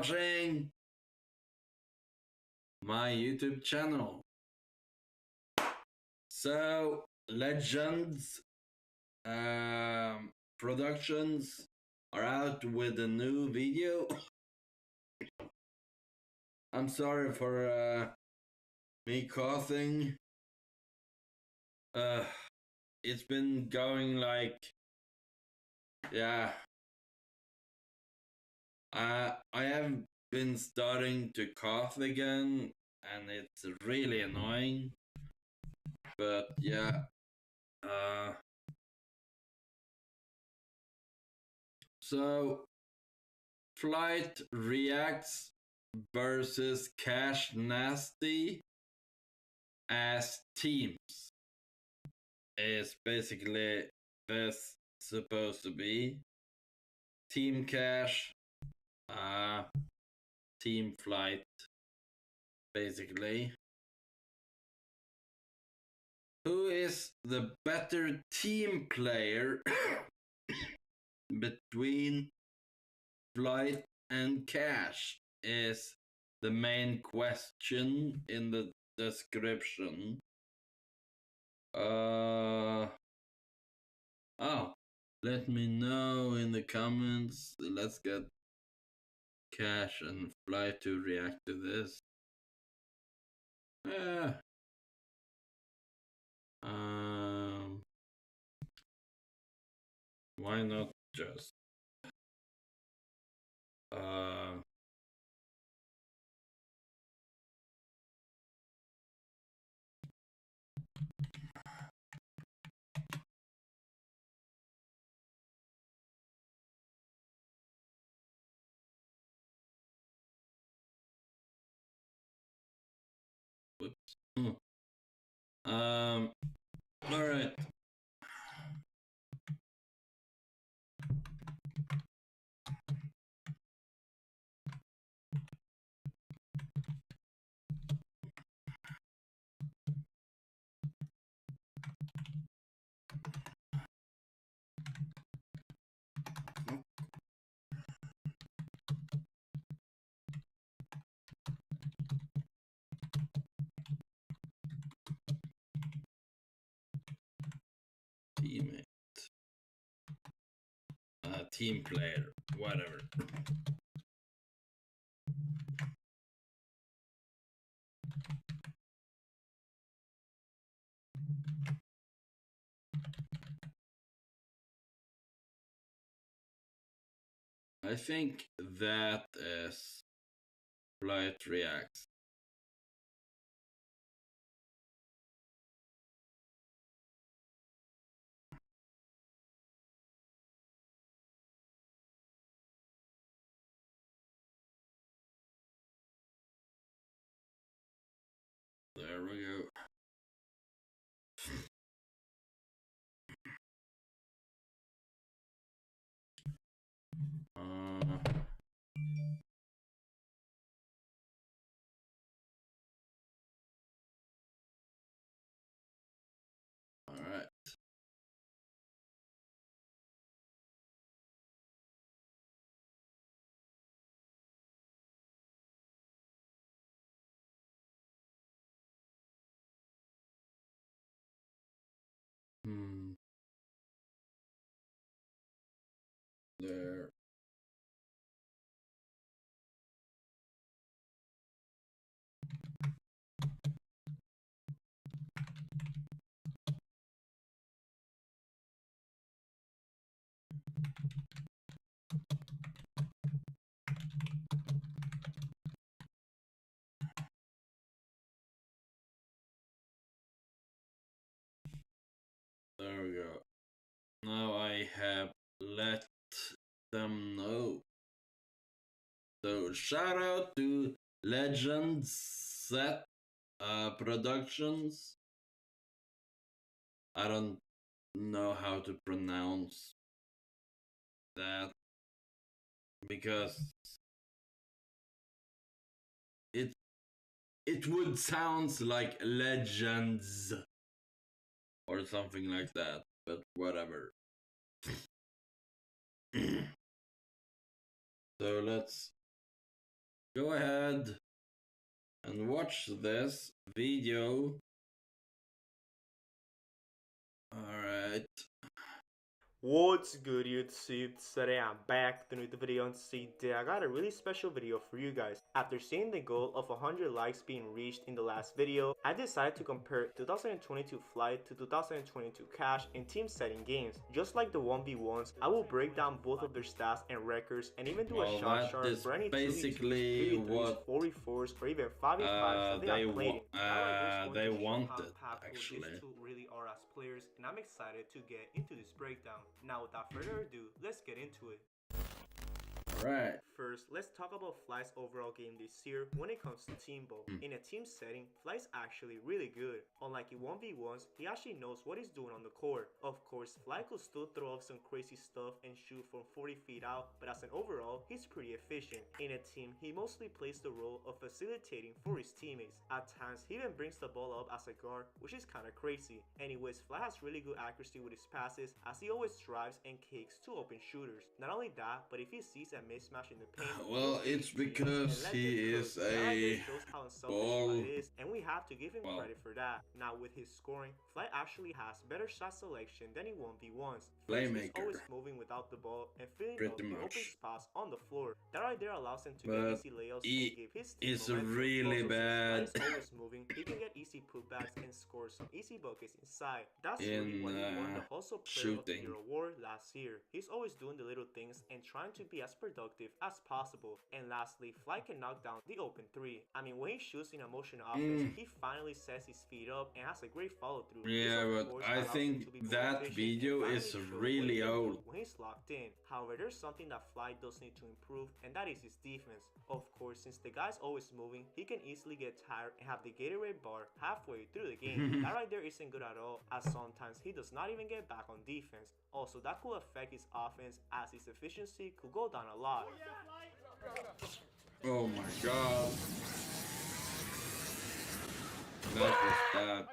watching my YouTube channel. So, Legends Productions are out with a new video. I'm sorry for me coughing. It's been going like, yeah. I have been starting to cough again, and it's really annoying. But yeah, so FlightReacts versus CashNasty as teams is basically this supposed to be. Team Cash, Team Flight, basically. Who is the better team player between Flight and Cash is the main question in the description. Let me know in the comments. Let's get Cash and Flight to react to this. Why not just whoops. All right. Teammate. Team player. Whatever. I think that is FlightReacts. There we go. All right. There. There we go. Now I have let them know. So shout out to Legends Set Productions. I don't know how to pronounce that because it would sound like Legends or something like that, but whatever. So let's go ahead and watch this video. Alright. What's good, YouTube? Today I'm back with the video, and today I got a really special video for you guys. After seeing the goal of 100 likes being reached in the last video, I decided to compare 2022 Flight to 2022 Cash in team setting games. Just like the 1v1s, I will break down both of their stats and records and even do a shot chart for any 2v2s, 3v3s, 4v4s, or even 5v5s that they have played in. They wanted, actually. These two really are as players, and I'm excited to get into this breakdown. Now, without further ado, let's get into it. Alright. First, let's talk about Fly's overall game this year when it comes to team ball. In a team setting, Fly's actually really good. Unlike in 1v1s, he actually knows what he's doing on the court. Of course, Fly could still throw up some crazy stuff and shoot from 40 feet out, but as an overall, he's pretty efficient. In a team, he mostly plays the role of facilitating for his teammates. At times, he even brings the ball up as a guard, which is kinda crazy. Anyways, Fly has really good accuracy with his passes, as he always drives and kicks to open shooters. Not only that, but if he sees a mismatch in the paint, well, it's because he is a ball. And we have to give him credit for that. Now, with his scoring, Fly actually has better shot selection than in 1v1s. He's always moving without the ball and filling up the open spots on the floor. That right there allows him to get easy layups and give his team momentum. Really bad. He's always moving. He can get easy putbacks and score some easy buckets inside. That's really why he won the Hustle Player of the Year award last year. He's always doing the little things and trying to be as productive as possible. And lastly, Fly can knock down the open three. I mean, when he shoots in a motion offense, he finally sets his feet up and has a great follow through. Yeah, but I think that video is really old. When he's locked in. However, there's something that Fly does need to improve, and that is his defense. Of course, since the guy's always moving, he can easily get tired and have the Gatorade bar halfway through the game. That right there isn't good at all, as sometimes he does not even get back on defense. Also, that could affect his offense, as his efficiency could go down a lot. Oh my god. That was bad.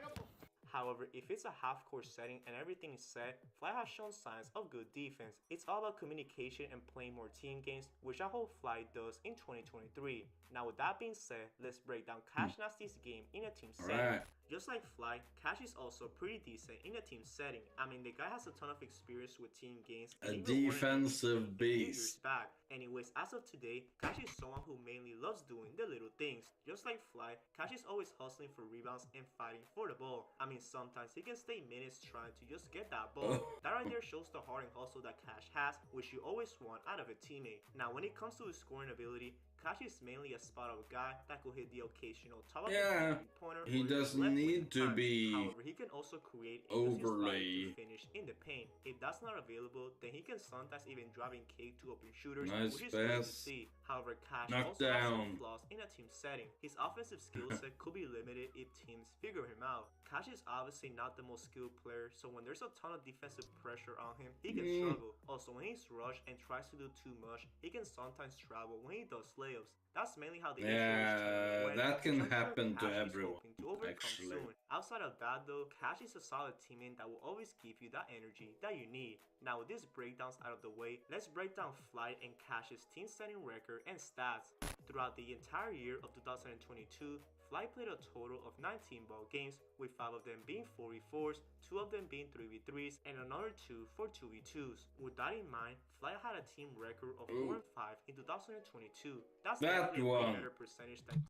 However, if it's a half-court setting and everything is set, Fly has shown signs of good defense. It's all about communication and playing more team games, which I hope Fly does in 2023. Now, with that being said, let's break down CashNasty's game in a team setting. Just like Fly, Cash is also pretty decent in a team setting. I mean, the guy has a ton of experience with team games. A defensive beast. Back. Anyways, as of today, Cash is someone who mainly loves doing the little things. Just like Fly, Cash is always hustling for rebounds and fighting for the ball. I mean, sometimes he can stay minutes trying to just get that ball. That right there shows the heart and hustle that Cash has, which you always want out of a teammate. Now, when it comes to his scoring ability, Cash is mainly a spot-up guy that could hit the occasional top of the three-pointer. He doesn't need to be. However, he can also create overly to finish in the paint. If that's not available, then he can sometimes even drive in kick to open shooters, which is good to see. However, Cash also has some flaws in a team setting. His offensive skill set could be limited if teams figure him out. Cash is obviously not the most skilled player, so when there's a ton of defensive pressure on him, he can struggle. Also, when he's rushed and tries to do too much, he can sometimes travel when he does layups. That's mainly how the that can happen to everyone, actually. Outside of that though, Cash is a solid teammate that will always give you that energy that you need. Now, with these breakdowns out of the way, let's break down Fly and Cash's team setting record and stats. Throughout the entire year of 2022, Fly played a total of 19 ball games, with 5 of them being 4v4s, 2 of them being 3v3s, and another 2 for 2v2s. With that in mind, Fly had a team record of 4-5 in 2022. That's that one. A better percentage than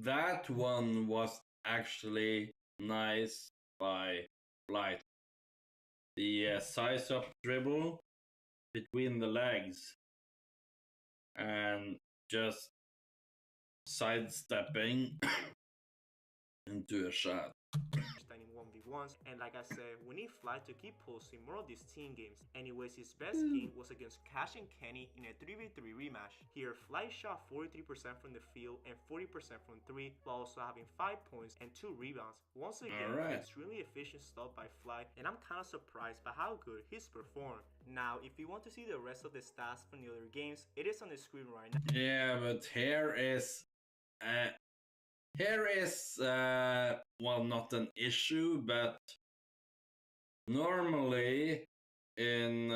that one was actually nice by Flight. The size up dribble between the legs and just sidestepping into a shot. In 1v1s, and like I said, we need Fly to keep posting more of these team games. Anyways, his best game was against Cash and Kenny in a 3v3 rematch. Here, Fly shot 43% from the field and 40% from 3, while also having 5 points and 2 rebounds. Once again, extremely efficient stuff by Fly, and I'm kinda surprised by how good he's performed. Now, if you want to see the rest of the stats from the other games, it is on the screen right now. Yeah, but here is well, not an issue, but normally in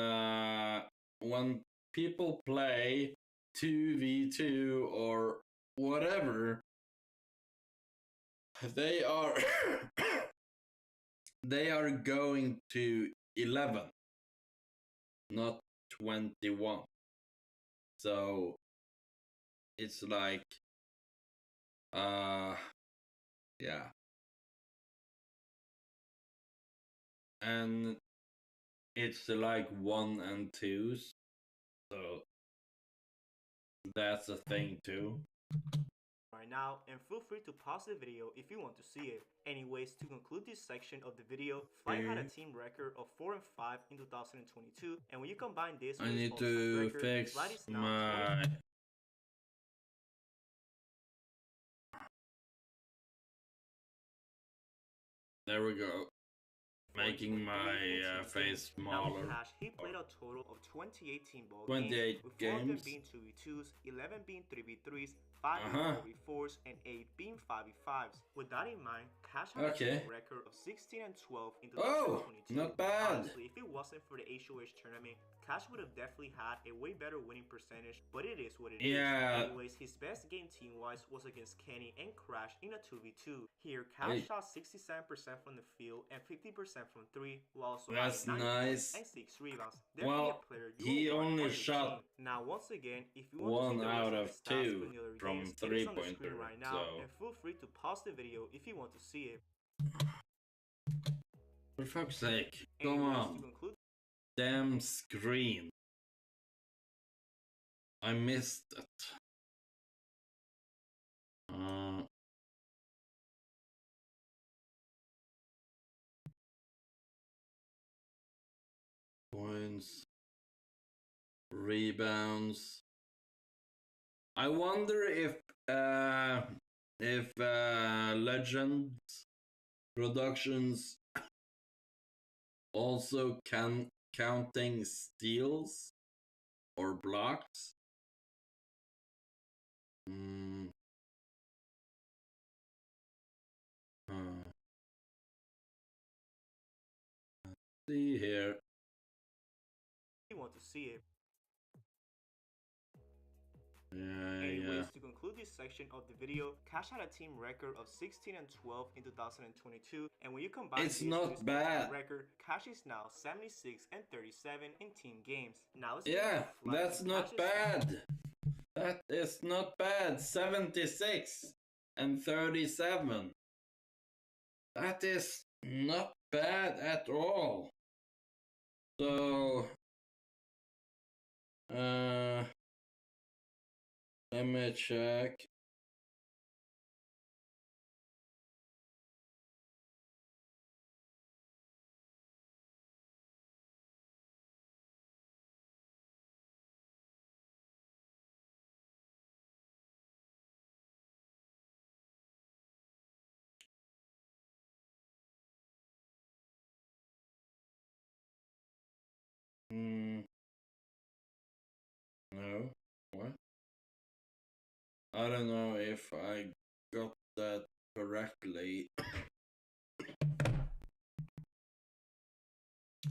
when people play 2v2 or whatever. They are they are going to 11, not 21. So it's like yeah. And it's like 1 and 2s. So that's a thing too. Right now, and feel free to pause the video if you want to see it. Anyways, to conclude this section of the video, Flight had a team record of 4 and 5 in 2022, and when you combine this with his all-time record, Fix Flight is now my. There we go. Making my face smaller. Now, Cash, he played a total of 28 team ball 28 games, with 4 games. of them being 2v2s, 11 being 3v3s, 5 being 4v4s, and 8 being 5v5s. With that in mind, Cash had a team record of 16 and 12 in 2022. Not bad. Honestly, if it wasn't for the HOH tournament, Cash would have definitely had a way better winning percentage, but it is what it is. Anyways, his best game team-wise was against Kenny and Crash in a 2v2. Here, Cash shot 67% from the field and 50% from 3, while also having 9 points and 6 rebounds. Definitely a player he only shot now, once again, if you want to see the out of rest of the stats 2 from the other from games, it is 3 on the screen pointer. right now, and feel free to pause the video if you want to see it. For fuck's sake, come on. Damn screen. I missed it. Points. Rebounds. I wonder if Legends Productions also counting steals or blocks. Let's see here. You want to see it. Anyways, to conclude this section of the video, Cash had a team record of 16 and 12 in 2022, and when you combine it's not bad. Record, Cash is now 76 and 37 in team games. Now that's not bad. That is not bad. 76 and 37. That is not bad at all. So let me check. No. What? I don't know if I got that correctly.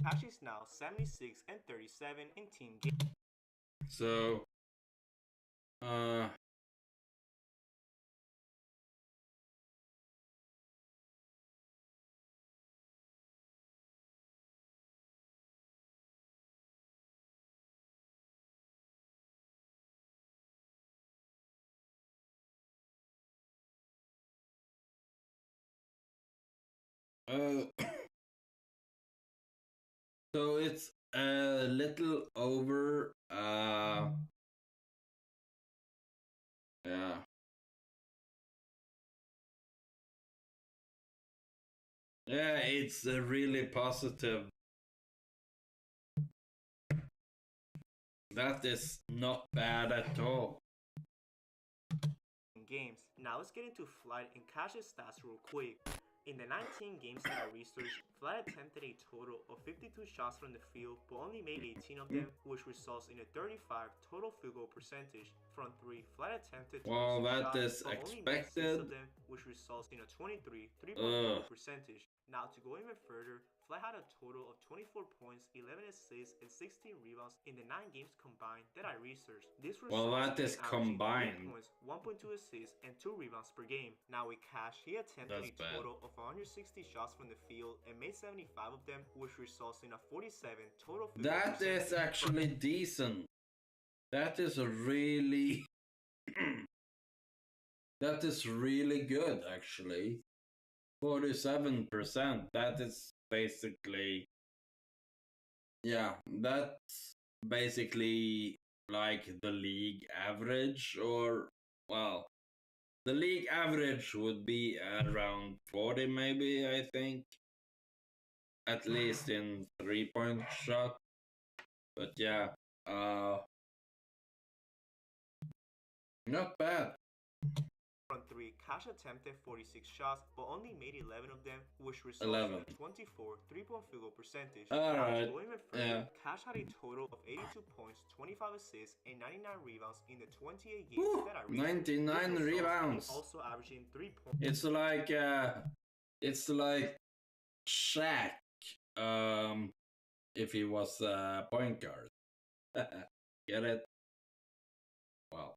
Cash is now 76 and 37 in team games. So so it's a little over yeah, it's really positive. That is not bad at all. Games. Now let's get into Flight and Cash's stats real quick. In the 19 games in our research, Flight attempted a total of 52 shots from the field, but only made 18 of them, which results in a 35 total field goal percentage. Front 3, Flight attempted 26 Well, that shots, is but only made 6 expected. of them, which results in a 23 3.4 percentage. Now to go even further, Flight had a total of 24 points, 11 assists, and 16 rebounds in the 9 games combined that I researched. This results Well, that is in averaging 3 combined. points, 1.2 assists, and 2 rebounds per game. Now with Cash, he attempted That's a total of 160 shots from the field and made 75 of them, which results in a 47 total field goal That is actually decent. That is really that is really good actually. 47%. That is basically, yeah, that's basically like the league average, or well, the league average would be around 40 maybe, I think. At least in 3-point shot. But yeah, not bad. Front 3, Cash attempted 46 shots, but only made 11 of them, which results in a 24 3-point field goal percentage. Alright. To go even further, Cash had a total of 82 points, 25 assists, and 99 rebounds in the 28 games that I reached. 99 rebounds. Also averaging 3 points. It's like Shaq, if he was a point guard. Get it? Well,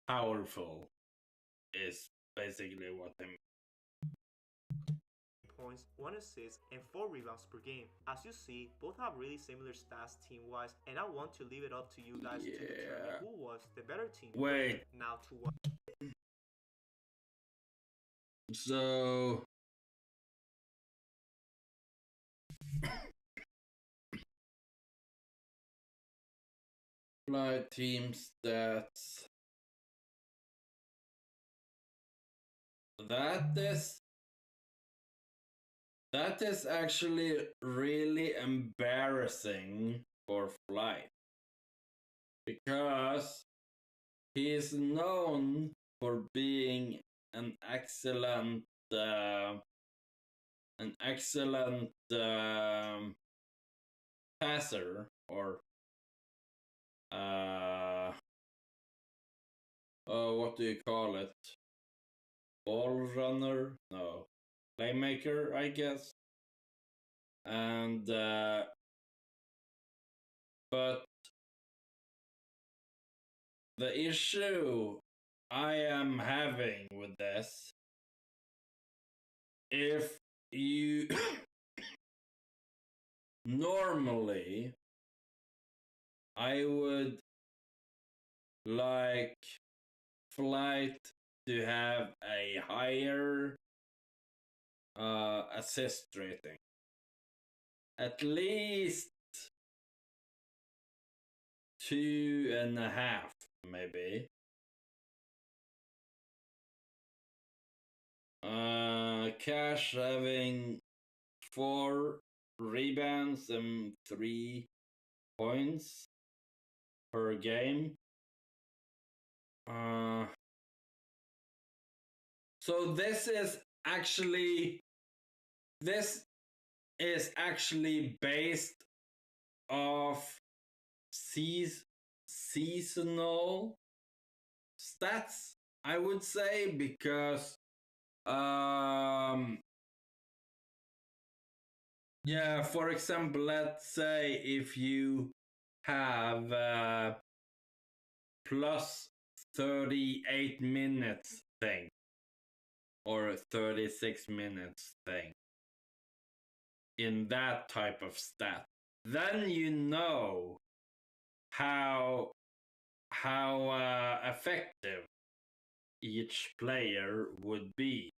powerful is basically what I mean. Points, 1 assist, and 4 rebounds per game. As you see, both have really similar stats team-wise, and I want to leave it up to you guys to determine who was the better team. Wait. Now to what? So Flight team stats. That is actually really embarrassing for Flight, because he is known for being an excellent passer, or what do you call it? Ball runner? No. Playmaker, I guess. And but the issue I am having with this, if you normally I would like Flight to have a higher assist rating, at least 2.5 maybe. Cash having 4 rebounds and 3 points per game. So this is actually based off seasonal stats, I would say, because yeah, for example, let's say if you have plus 38 minutes thing, or 36 minutes thing, in that type of stat, then you know how effective each player would be,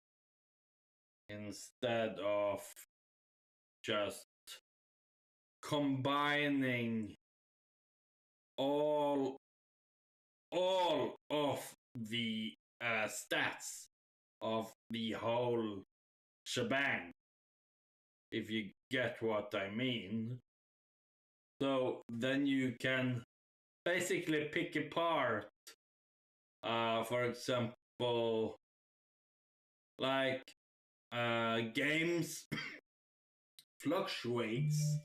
instead of just combining all of the stats of the whole shebang, if you get what I mean. So then you can basically pick apart, for example, like games fluctuates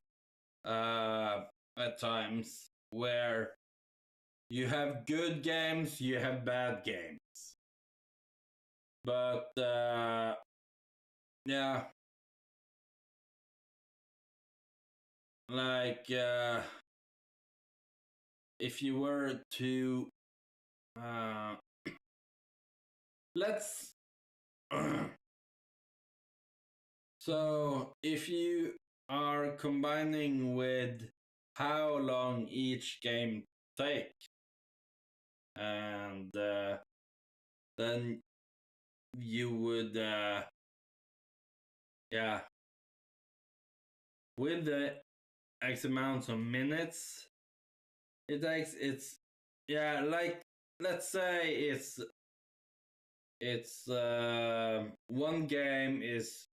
at times, where you have good games, you have bad games. But yeah, like if you were to let's so if you are combining with how long each game take, and then you would yeah, with the X amounts of minutes it takes, it's yeah, like let's say it's one game is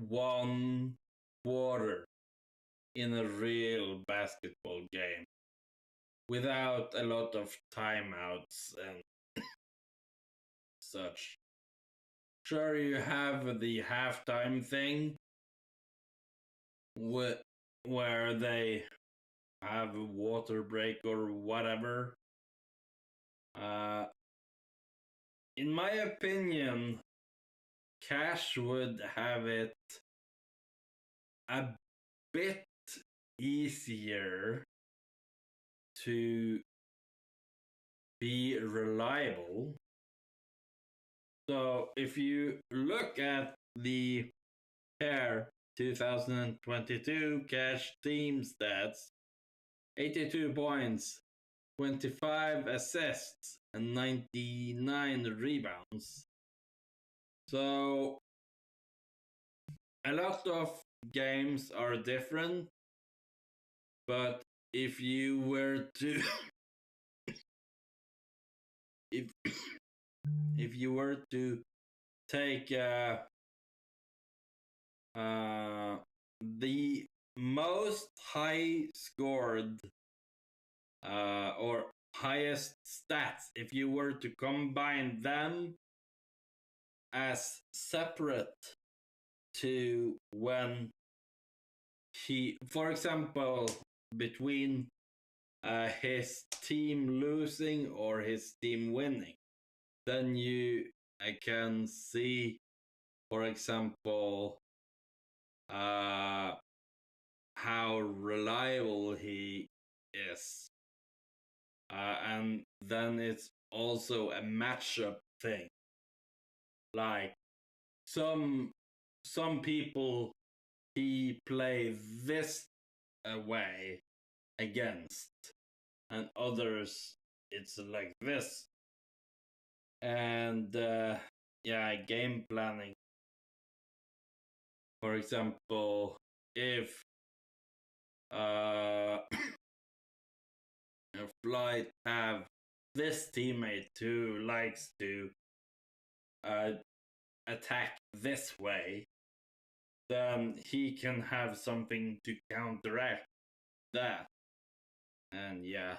1 quarter in a real basketball game without a lot of timeouts and such. Sure, you have the halftime thing where they have a water break or whatever. In my opinion, Cash would have it a bit easier to be reliable. So if you look at the pair 2022 Cash team stats, 82 points, 25 assists, and 99 rebounds. So a lot of games are different, but if you were to if you were to take the most high scored or highest stats, if you were to combine them as separate to when he, for example, between his team losing or his team winning, then you can see, for example, how reliable he is. And then it's also a matchup thing. Like some people he play this way against, and others it's like this. And yeah, game planning. For example, if a flight have this teammate who likes to attack this way, then he can have something to counteract that. And yeah,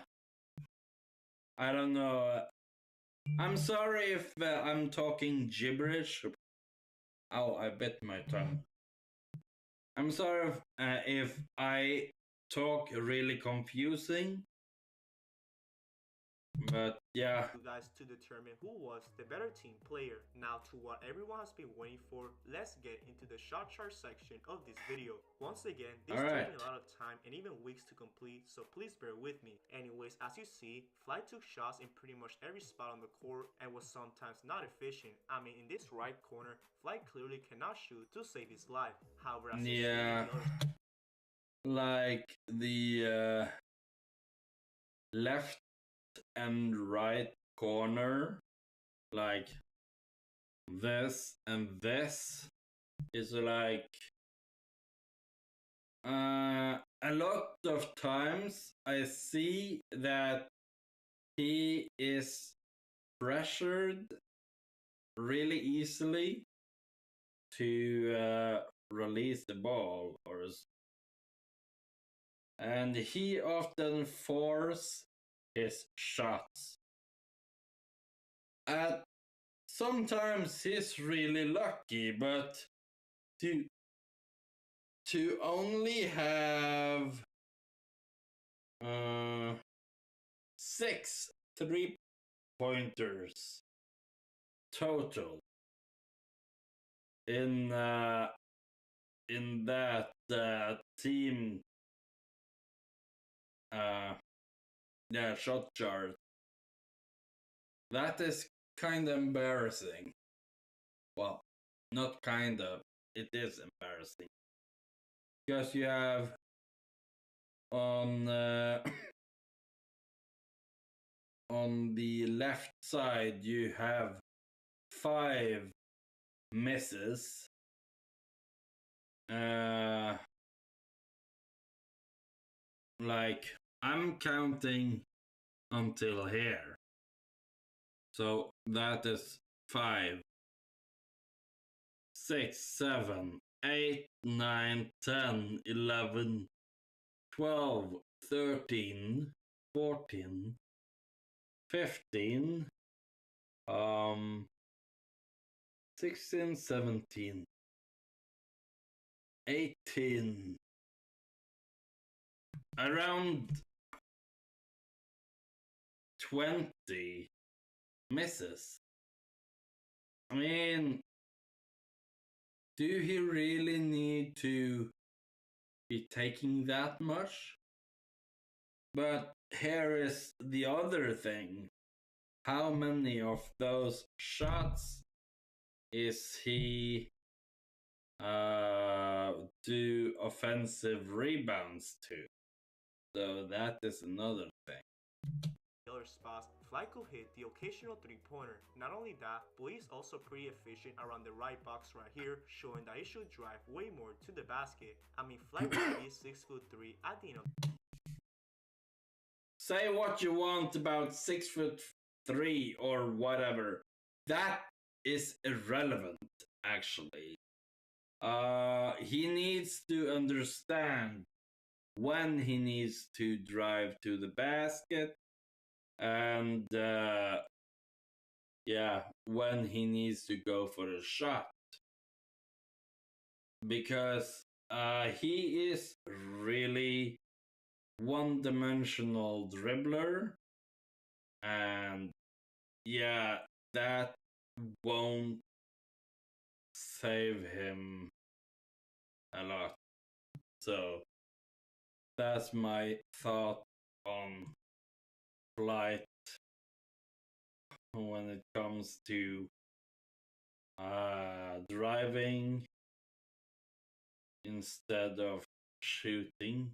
I don't know. I'm sorry if I'm talking gibberish. Oh, I bit my tongue. I'm sorry if I talk really confusing. But yeah. You guys to determine who was the better team player. Now to what everyone has been waiting for, let's get into the shot chart section of this video. Once again, this took me a lot of time and even weeks to complete, so please bear with me. Anyways, as you see, Flight took shots in pretty much every spot on the court and was sometimes not efficient. I mean, in this right corner, Flight clearly cannot shoot to save his life. However, as you see, like the left and right corner, like this and this, is like a lot of times I see that he is pressured really easily to release the ball, and he often forces his shots. Sometimes he's really lucky, but to only have 6 3-pointers total in that team Shotchart. That is kind of embarrassing. Well, not kind of. It is embarrassing because you have on on the left side you have 5 misses. Like I'm counting until here. So that is 5, 6, 7, 8, 9, 10, 11, 12, 13, 14, 15, 16, 17, 18, around 20 misses. I mean, do he really need to be taking that much? But here is the other thing. How many of those shots is he do offensive rebounds to? So that is another thing. The other spots, Fly could hit the occasional 3-pointer. Not only that, but he's also pretty efficient around the right box right here, showing that he should drive way more to the basket. I mean, Fly really is 6'3" at the end of. Say what you want about 6'3" or whatever. That is irrelevant, actually. He needs to understand when he needs to drive to the basket and when he needs to go for a shot. Because he is really one-dimensional dribbler, and yeah, that won't save him a lot. So that's my thought on Flight when it comes to driving instead of shooting.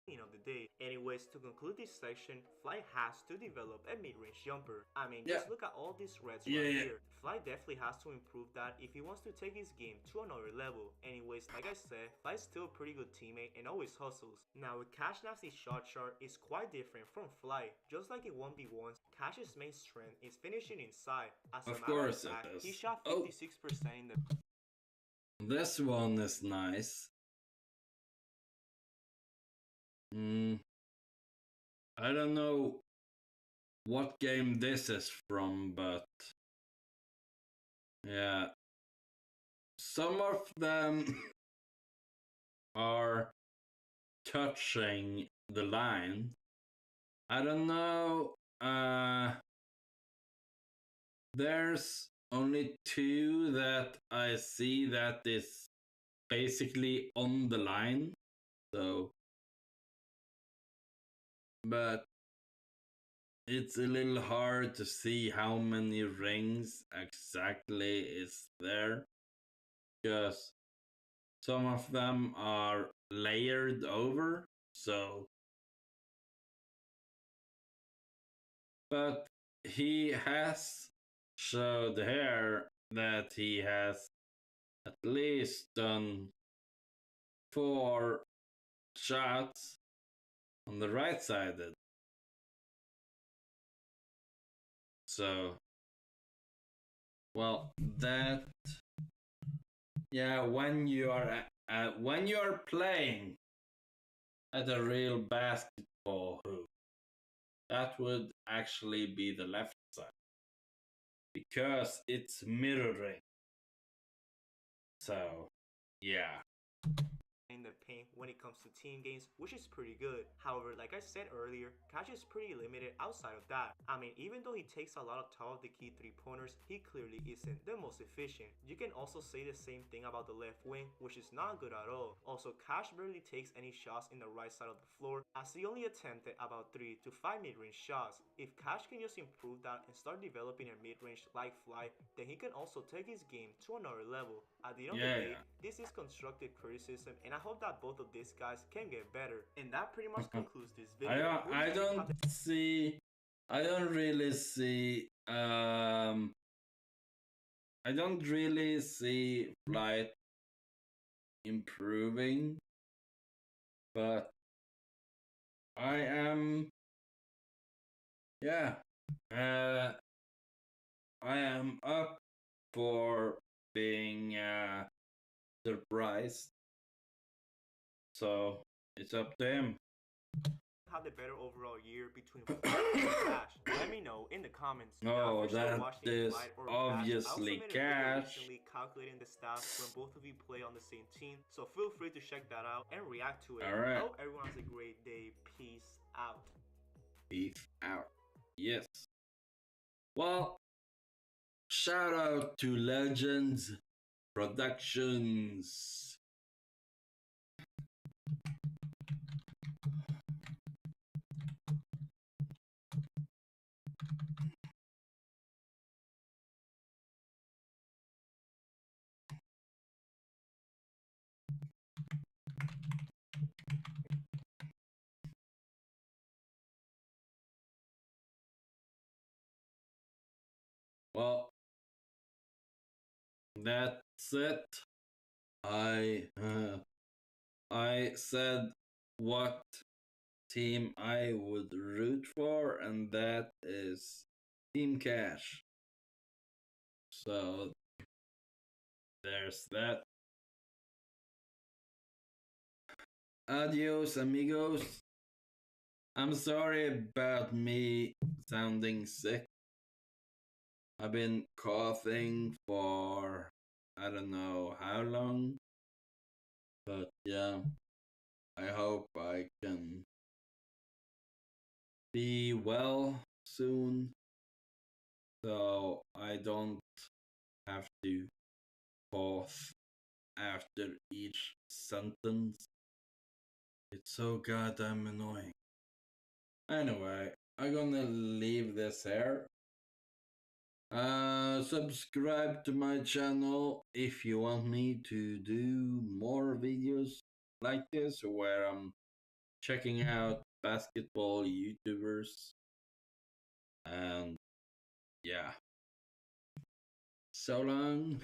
End of the day. Anyways, to conclude this section, Fly has to develop a mid-range jumper. I mean, just look at all these reds here. Fly definitely has to improve that if he wants to take his game to another level. Anyways, like I said, Fly's still a pretty good teammate and always hustles. Now, with CashNasty's shot chart is quite different from Fly. Just like in 1v1s, Cash's main strength is finishing inside. As a matter of fact, he shot 56% in the. This one is nice. I don't know what game this is from, but yeah, some of them are touching the line. I don't know. There's only 2 that I see that is basically on the line. So, but it's a little hard to see how many rings exactly is there, because some of them are layered over, so. But he has showed here that he has at least done 4 shots on the right sided. So, well, that, yeah, when you are playing at a real basketball hoop, that would actually be the left side, because it's mirroring. So, yeah. in the paint when it comes to team games, which is pretty good. However, like I said earlier, Cash is pretty limited outside of that. I mean, even though he takes a lot of top of the key 3-pointers, he clearly isn't the most efficient. You can also say the same thing about the left wing, which is not good at all. Also, Cash barely takes any shots in the right side of the floor, as he only attempted about 3 to 5 mid-range shots. If Cash can just improve that and start developing a mid-range like Fly, then he can also take his game to another level. At the end of the day, this is constructive criticism, and I hope that both of these guys can get better. And that pretty much concludes this video. I don't really see I don't really see Flight improving, but I am I am up for being surprised. So it's up to him. Have the better overall year between Flight and Cash? Let me know in the comments. Oh, that is obviously Cash. Recently calculating the stats when both of you play on the same team, so feel free to check that out and react to it. Alright. I hope everyone has a great day. Peace out. Peace out. Yes. Well, shout out to Legends Productions. Well, that's it. I said what team I would root for, and that is Team Cash. So there's that. Adios, amigos. I'm sorry about me sounding sick. I've been coughing for I don't know how long. But yeah, I hope I can be well soon, so I don't have to cough after each sentence. It's so goddamn annoying. Anyway, I'm gonna leave this here. Subscribe to my channel if you want me to do more videos like this where I'm checking out basketball YouTubers. And yeah, so long.